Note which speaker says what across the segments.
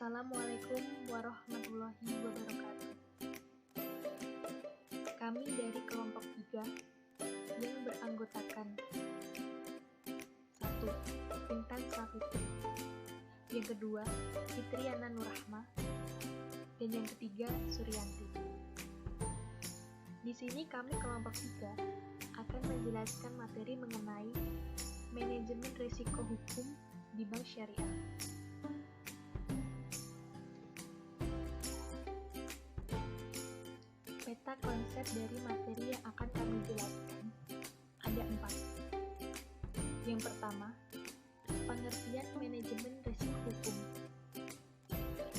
Speaker 1: Assalamualaikum warahmatullahi wabarakatuh. Kami dari kelompok 3 yang beranggotakan 1. Intan Safitri, yang kedua Fitriana Nurrahma, dan yang ketiga Suryanti. Di sini kami kelompok 3 akan menjelaskan materi mengenai manajemen risiko hukum di bank syariah. Peta konsep dari materi yang akan kami jelaskan ada 4. Yang pertama, pengertian manajemen risiko hukum.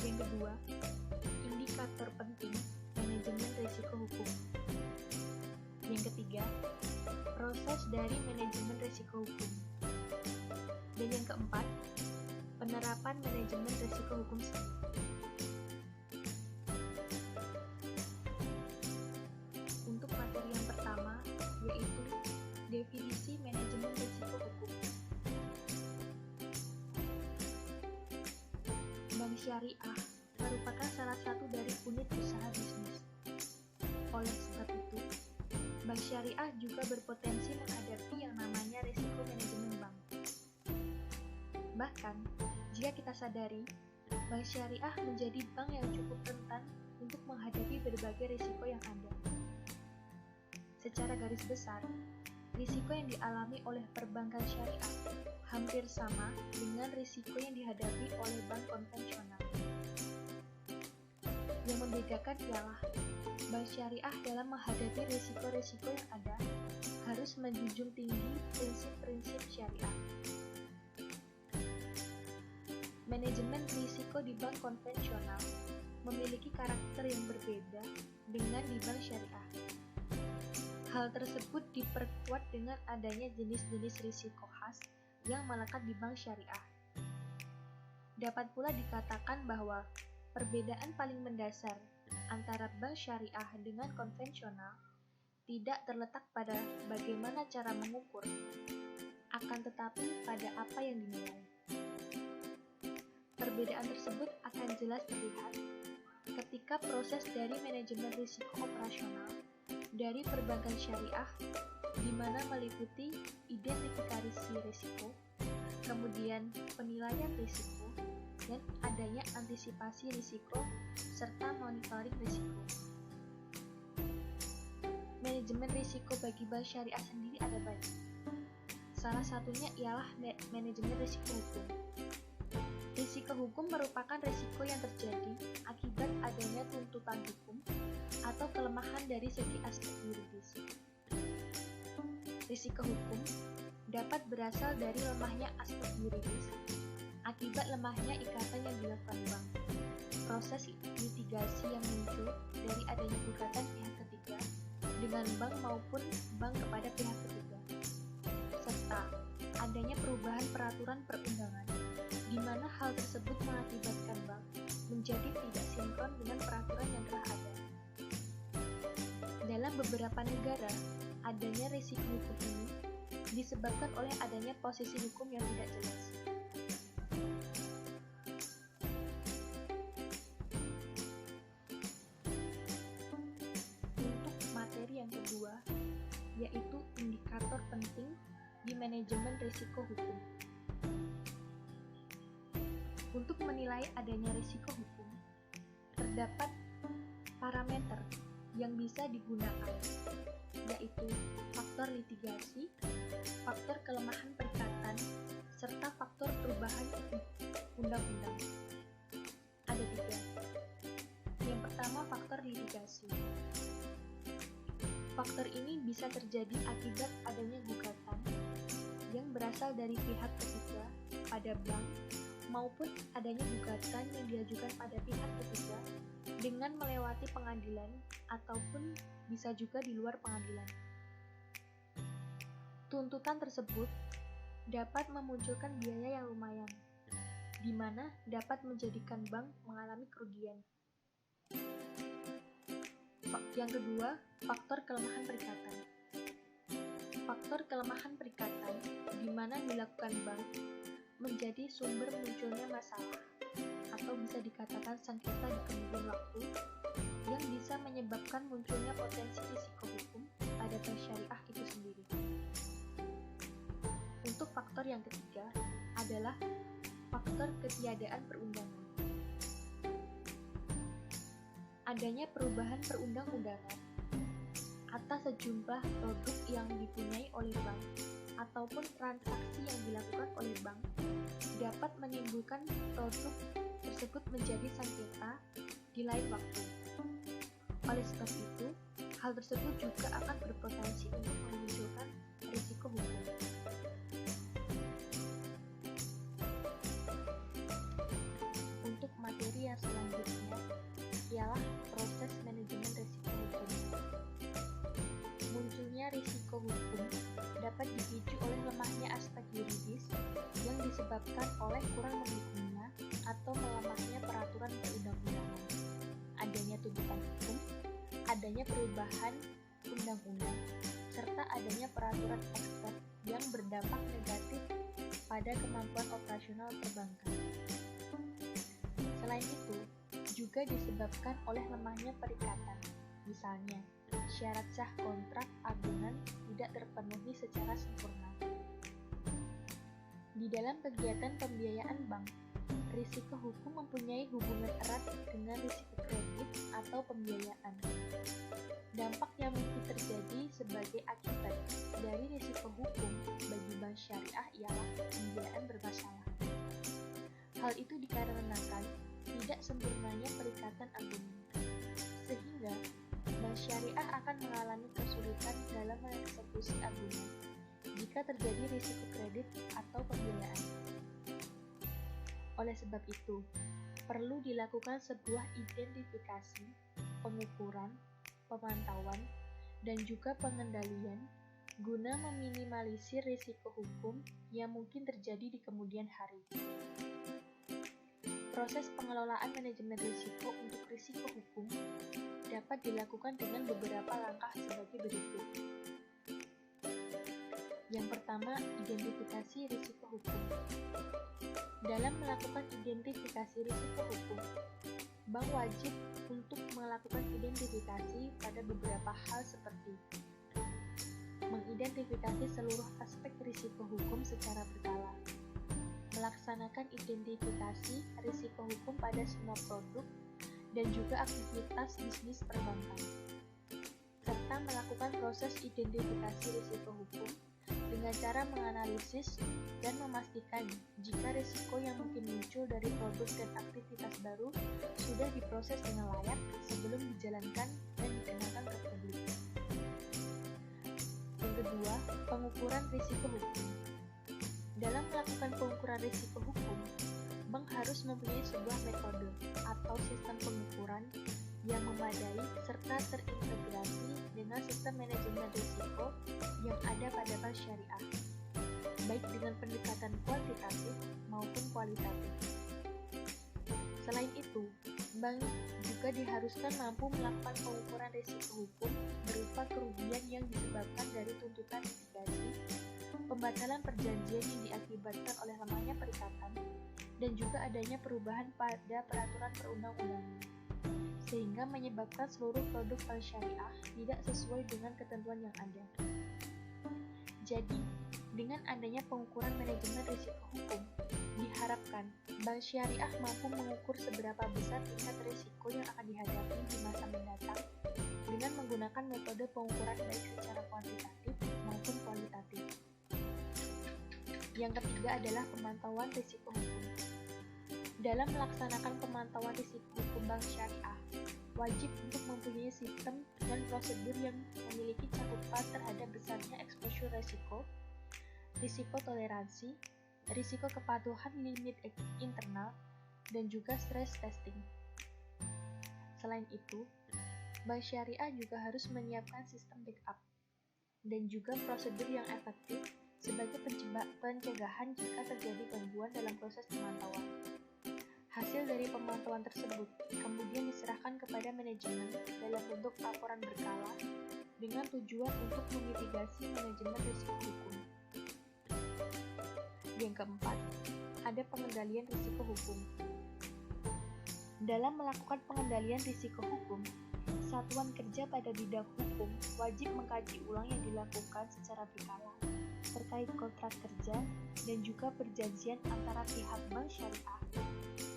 Speaker 1: Yang kedua, indikator penting manajemen risiko hukum. Yang ketiga, proses dari manajemen risiko hukum. Dan yang keempat, penerapan manajemen risiko hukum sendiri. Untuk materi yang pertama, yaitu definisi manajemen risiko hukum. Bank syariah merupakan salah satu dari unit usaha bisnis. Oleh sebab itu, bank syariah juga berpotensi menghadapi yang namanya risiko manajemen bank. Bahkan, jika kita sadari, bank syariah menjadi bank yang cukup rentan untuk menghadapi berbagai risiko yang ada. Secara garis besar, risiko yang dialami oleh perbankan syariah hampir sama dengan risiko yang dihadapi oleh bank konvensional. Yang membedakan ialah, bank syariah dalam menghadapi risiko-risiko yang ada harus menjunjung tinggi prinsip-prinsip syariah. Manajemen risiko di bank konvensional memiliki karakter yang berbeda dengan di bank syariah. Hal tersebut diperkuat dengan adanya jenis-jenis risiko khas yang melekat di bank syariah. Dapat pula dikatakan bahwa perbedaan paling mendasar antara bank syariah dengan konvensional tidak terletak pada bagaimana cara mengukur, akan tetapi pada apa yang dinilai. Perbedaan tersebut akan jelas terlihat ketika proses dari manajemen risiko operasional dari perbankan syariah, di mana meliputi identifikasi risiko, kemudian penilaian risiko, dan adanya antisipasi risiko, serta monitoring risiko. Manajemen risiko bagi bank syariah sendiri ada banyak. Salah satunya ialah manajemen risiko hukum. Risiko hukum merupakan risiko yang terjadi akibat adanya tuntutan hukum atau kelemahan dari segi aspek yuridis. Risiko hukum dapat berasal dari lemahnya aspek yuridis akibat lemahnya ikatan yang dilakukan bank, proses mitigasi yang muncul dari adanya gugatan pihak ketiga dengan bank maupun bank kepada pihak ketiga, serta adanya perubahan peraturan perundangan di mana hal tersebut mengakibatkan bank menjadi tidak sinkron dengan peraturan yang telah ada. Dalam beberapa negara, adanya risiko hukum ini disebabkan oleh adanya posisi hukum yang tidak jelas. Untuk materi yang kedua, yaitu indikator penting di manajemen risiko hukum. Untuk menilai adanya risiko hukum, terdapat parameter yang bisa digunakan, yaitu faktor litigasi, faktor kelemahan perikatan, serta faktor perubahan undang-undang. Ada 3. Yang pertama, faktor litigasi. Faktor ini bisa terjadi akibat adanya gugatan yang berasal dari pihak ketiga pada bank maupun adanya gugatan yang diajukan pada pihak ketiga dengan melewati pengadilan ataupun bisa juga di luar pengadilan. Tuntutan tersebut dapat memunculkan biaya yang lumayan, di mana dapat menjadikan bank mengalami kerugian. Yang kedua, faktor kelemahan perikatan. Faktor kelemahan perikatan di mana dilakukan bank menjadi sumber munculnya masalah atau bisa dikatakan sengketa di kemudian waktu yang bisa menyebabkan munculnya potensi risiko hukum pada bank syariah itu sendiri. Untuk faktor yang ketiga adalah faktor ketiadaan perundangan. Adanya perubahan perundang-undangan atas sejumlah produk yang dipunyai oleh bank ataupun transaksi yang dilakukan oleh bank dapat menimbulkan produk tersebut menjadi sengketa di lain waktu. Oleh sebab itu, hal tersebut juga akan berpotensi untuk memunculkan risiko hukum. Untuk materi yang selanjutnya ialah proses manajemen risiko hukum. Munculnya risiko hukum dapat dipicu oleh lemahnya aspek yuridis yang disebabkan oleh kurang mendukungnya atau melemahnya peraturan perundang-undangan, adanya tuntutan hukum, adanya perubahan undang-undang, serta adanya peraturan ekstern yang berdampak negatif pada kemampuan operasional perbankan. Selain itu, juga disebabkan oleh lemahnya perikatan, misalnya syarat sah kontrak agunan tidak terpenuhi secara sempurna. Di dalam kegiatan pembiayaan bank, risiko hukum mempunyai hubungan erat dengan risiko kredit atau pembiayaan. Dampak yang mungkin terjadi sebagai akibat dari risiko hukum bagi bank syariah ialah pembiayaan bermasalah. Hal itu dikarenakan tidak sempurnanya perikatan agunan, sehingga bank syariah akan mengalami kesulitan dalam mengeksekusi agunan jika terjadi risiko kredit atau pembiayaan. Oleh sebab itu, perlu dilakukan sebuah identifikasi, pengukuran, pemantauan, dan juga pengendalian guna meminimalisir risiko hukum yang mungkin terjadi di kemudian hari. Proses pengelolaan manajemen risiko untuk risiko hukum dapat dilakukan dengan beberapa langkah sebagai berikut. Yang pertama, identifikasi risiko hukum. Dalam melakukan identifikasi risiko hukum, bank wajib untuk melakukan identifikasi pada beberapa hal seperti mengidentifikasi seluruh aspek risiko hukum secara berkala, melaksanakan identifikasi risiko hukum pada semua produk dan juga aktivitas bisnis perbankan, serta melakukan proses identifikasi risiko hukum dengan cara menganalisis dan memastikan jika risiko yang mungkin muncul dari produk dan aktivitas baru sudah diproses dengan layak sebelum dijalankan dan dikenakan ke publik. Yang kedua, pengukuran risiko hukum. Dalam melakukan pengukuran risiko hukum, bank harus mempunyai sebuah metode atau sistem pengukuran yang memadai serta terintegrasi dengan sistem manajemen risiko yang ada pada bank syariah, baik dengan pendekatan kuantitatif maupun kualitatif. Selain itu, bank juga diharuskan mampu melakukan pengukuran risiko hukum berupa kerugian yang disebabkan dari tuntutan litigasi, pembatalan perjanjian yang diakibatkan oleh lemahnya perikatan, dan juga adanya perubahan pada peraturan perundang-undangan, sehingga menyebabkan seluruh produk bank syariah tidak sesuai dengan ketentuan yang ada. Jadi, dengan adanya pengukuran manajemen risiko hukum, diharapkan bank syariah mampu mengukur seberapa besar tingkat risiko yang akan dihadapi di masa mendatang dengan menggunakan metode pengukuran baik secara kuantitatif maupun kualitatif. Yang ketiga adalah pemantauan risiko hukum. Dalam melaksanakan pemantauan risiko hukum bank syariah, wajib untuk mempunyai sistem dan prosedur yang memiliki cakupan terhadap besarnya exposure risiko, risiko toleransi, risiko kepatuhan limit internal, dan juga stress testing. Selain itu, bank syariah juga harus menyiapkan sistem backup dan juga prosedur yang efektif sebagai pencegahan jika terjadi gangguan dalam proses pemantauan. Hasil dari pemantauan tersebut kemudian diserahkan kepada manajemen dalam bentuk laporan berkala dengan tujuan untuk memitigasi manajemen risiko hukum. Yang keempat, ada pengendalian risiko hukum. Dalam melakukan pengendalian risiko hukum, satuan kerja pada bidang hukum wajib mengkaji ulang yang dilakukan secara berkala terkait kontrak kerja dan juga perjanjian antara pihak bank syariah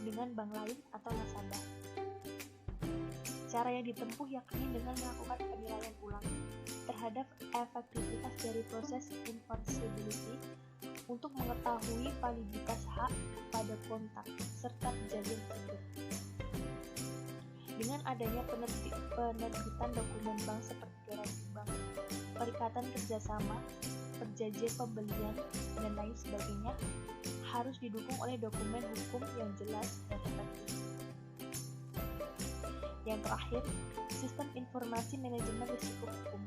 Speaker 1: dengan bank lain atau nasabah. Cara yang ditempuh yakni dengan melakukan penilaian ulang terhadap efektivitas dari proses enforceability untuk mengetahui validitas hak pada kontak serta perjanjian tersebut. Dengan adanya penerbitan dokumen bank seperti garansi bank, perikatan kerjasama, perjanjian pembelian, dan lain sebagainya, harus didukung oleh dokumen hukum yang jelas dan efektif. Yang terakhir, sistem informasi manajemen risiko hukum.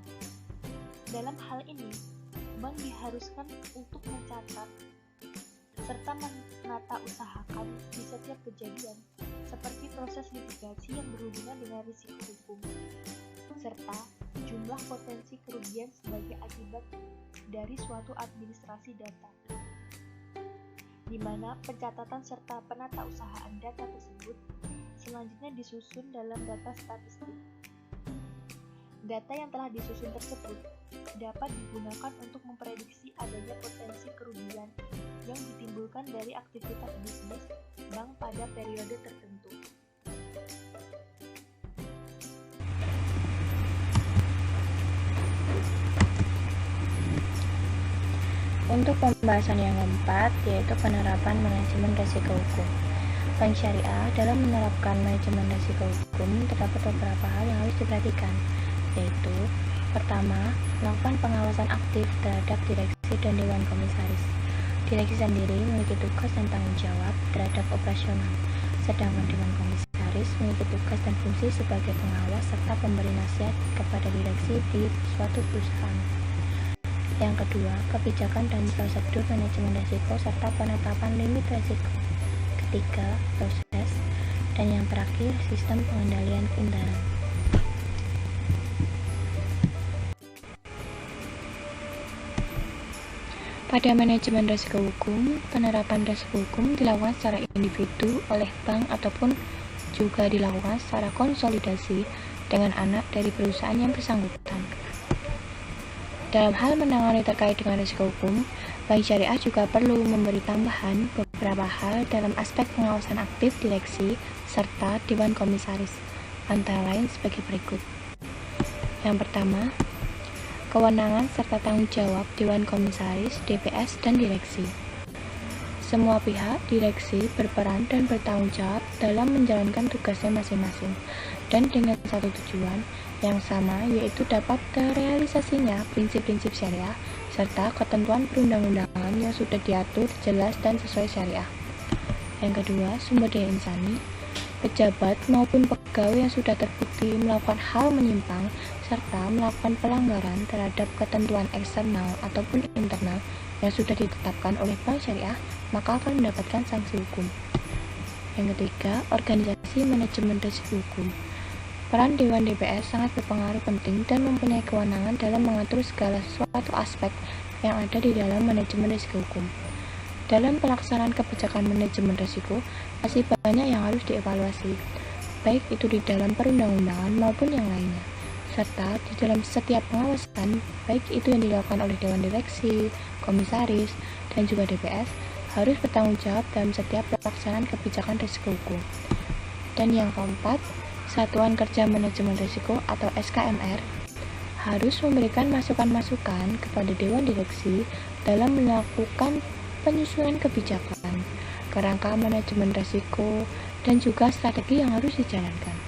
Speaker 1: Dalam hal ini, bank diharuskan untuk mencatat serta menata usahakan di setiap kejadian, seperti proses litigasi yang berhubungan dengan risiko hukum, serta jumlah potensi kerugian sebagai akibat dari suatu administrasi data, di mana pencatatan serta penatausahaan data tersebut selanjutnya disusun dalam data statistik. Data yang telah disusun tersebut dapat digunakan untuk memprediksi adanya potensi kerugian yang ditimbulkan dari aktivitas bisnis bank pada periode tertentu.
Speaker 2: Untuk pembahasan yang keempat, yaitu penerapan manajemen risiko hukum. Bank syariah dalam menerapkan manajemen risiko hukum terdapat beberapa hal yang harus diperhatikan, yaitu pertama, melakukan pengawasan aktif terhadap direksi dan dewan komisaris. Direksi sendiri memiliki tugas dan tanggung jawab terhadap operasional, sedangkan dewan komisaris memiliki tugas dan fungsi sebagai pengawas serta pemberi nasihat kepada direksi di suatu perusahaan. Yang kedua, kebijakan dan prosedur manajemen risiko serta penetapan limit risiko. Ketiga, proses. Dan yang terakhir, sistem pengendalian keundaran. Pada manajemen risiko hukum, penerapan risiko hukum dilakukan secara individu oleh bank ataupun juga dilakukan secara konsolidasi dengan anak dari perusahaan yang bersangkutan. Dalam hal menangani terkait dengan risiko hukum, Bank Syariah juga perlu memberi tambahan beberapa hal dalam aspek pengawasan aktif direksi serta dewan komisaris, antara lain sebagai berikut. Yang pertama, kewenangan serta tanggung jawab dewan komisaris, DPS, dan direksi. Semua pihak direksi berperan dan bertanggung jawab dalam menjalankan tugasnya masing-masing dan dengan satu tujuan yang sama, yaitu dapat terrealisasinya prinsip-prinsip syariah serta ketentuan perundang-undangan yang sudah diatur jelas dan sesuai syariah. Yang kedua, sumber daya insani. Pejabat maupun pegawai yang sudah terbukti melakukan hal menyimpang serta melakukan pelanggaran terhadap ketentuan eksternal ataupun internal yang sudah ditetapkan oleh Bank Syariah, maka akan mendapatkan sanksi hukum. Yang ketiga, organisasi manajemen risiko hukum. Peran Dewan DPS sangat berpengaruh penting dan mempunyai kewenangan dalam mengatur segala suatu aspek yang ada di dalam manajemen risiko hukum. Dalam pelaksanaan kebijakan manajemen risiko, masih banyak yang harus dievaluasi, baik itu di dalam perundang-undangan maupun yang lainnya, serta di dalam setiap pengawasan, baik itu yang dilakukan oleh Dewan Direksi, Komisaris, dan juga DPS, harus bertanggung jawab dalam setiap pelaksanaan kebijakan risiko hukum. Dan yang keempat, Satuan Kerja Manajemen Risiko atau SKMR harus memberikan masukan-masukan kepada Dewan Direksi dalam melakukan penyusunan kebijakan, kerangka manajemen risiko, dan juga strategi yang harus dijalankan.